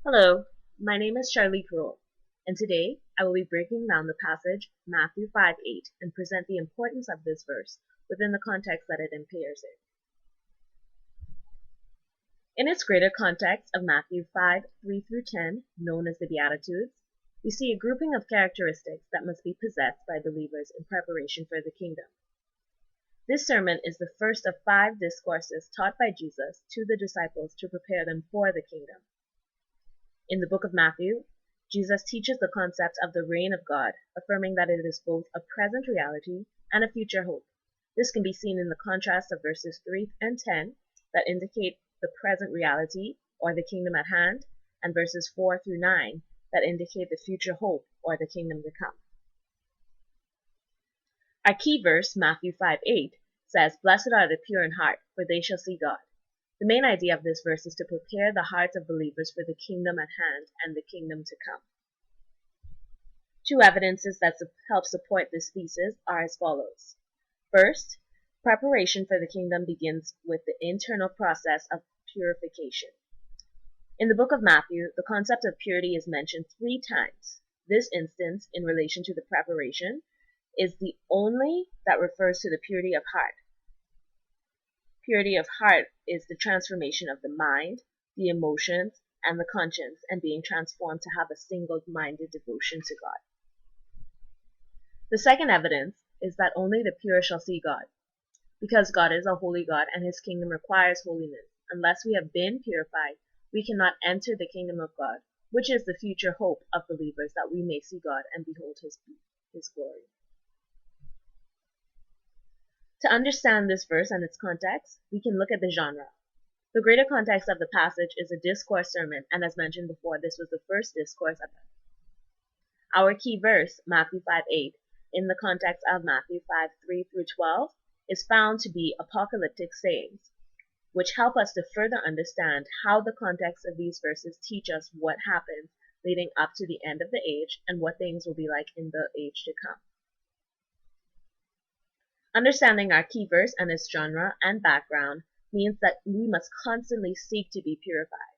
Hello, my name is Charlique, and today I will be breaking down the passage Matthew 5:8 and present the importance of this verse within the context that it appears in. In its greater context of Matthew 5:3 through 10, known as the Beatitudes, we see a grouping of characteristics that must be possessed by believers in preparation for the kingdom. This sermon is the first of 5 discourses taught by Jesus to the disciples to prepare them for the kingdom. In the book of Matthew, Jesus teaches the concept of the reign of God, affirming that it is both a present reality and a future hope. This can be seen in the contrast of verses 3 and 10 that indicate the present reality, or the kingdom at hand, and verses 4 through 9 that indicate the future hope, or the kingdom to come. Our key verse, Matthew 5:8, says, "Blessed are the pure in heart, for they shall see God." The main idea of this verse is to prepare the hearts of believers for the kingdom at hand and the kingdom to come. 2 evidences that help support this thesis are as follows. First, preparation for the kingdom begins with the internal process of purification. In the book of Matthew, the concept of purity is mentioned 3 times. This instance, in relation to the preparation, is the only that refers to the purity of heart. Purity of heart is the transformation of the mind, the emotions, and the conscience, and being transformed to have a single-minded devotion to God. The second evidence is that only the pure shall see God. Because God is a holy God and his kingdom requires holiness, unless we have been purified, we cannot enter the kingdom of God, which is the future hope of believers, that we may see God and behold his glory. To understand this verse and its context, we can look at the genre. The greater context of the passage is a discourse sermon, and as mentioned before, this was the first discourse of it. Our key verse, Matthew 5:8, in the context of Matthew 5:3 through 12, is found to be apocalyptic sayings, which help us to further understand how the context of these verses teach us what happens leading up to the end of the age and what things will be like in the age to come. Understanding our key verse and its genre and background means that we must constantly seek to be purified.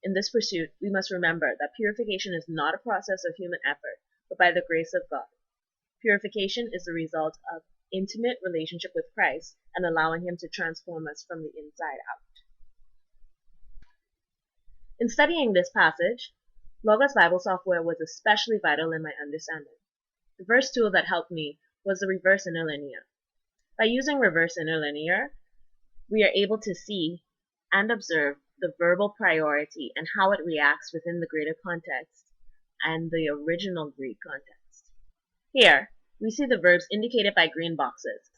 In this pursuit, we must remember that purification is not a process of human effort, but by the grace of God. Purification is the result of intimate relationship with Christ and allowing him to transform us from the inside out. In studying this passage, Logos Bible software was especially vital in my understanding. The verse tool that helped me was the reverse interlinear. By using reverse interlinear, we are able to see and observe the verbal priority and how it reacts within the greater context and the original Greek context. Here, we see the verbs indicated by green boxes.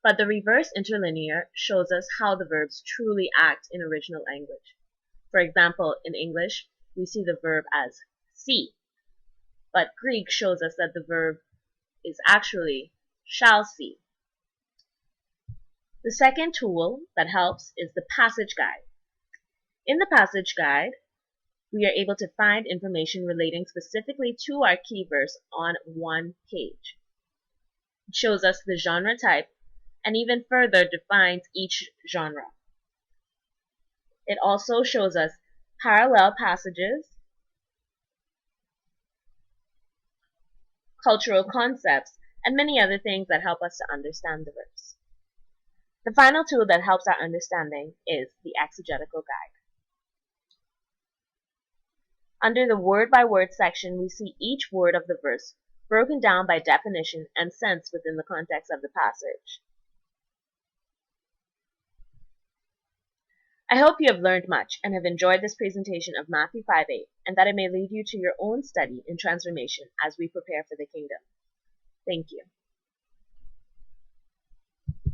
But the reverse interlinear shows us how the verbs truly act in original language. For example, in English, we see the verb as see, but Greek shows us that the verb is actually shall see. The second tool that helps is the passage guide. In the passage guide, we are able to find information relating specifically to our key verse on one page. It shows us the genre type and even further defines each genre. It also shows us parallel passages, cultural concepts, and many other things that help us to understand the verse. The final tool that helps our understanding is the exegetical guide. Under the word-by-word section, we see each word of the verse broken down by definition and sense within the context of the passage. I hope you have learned much and have enjoyed this presentation of Matthew 5:8, and that it may lead you to your own study in transformation as we prepare for the kingdom. Thank you.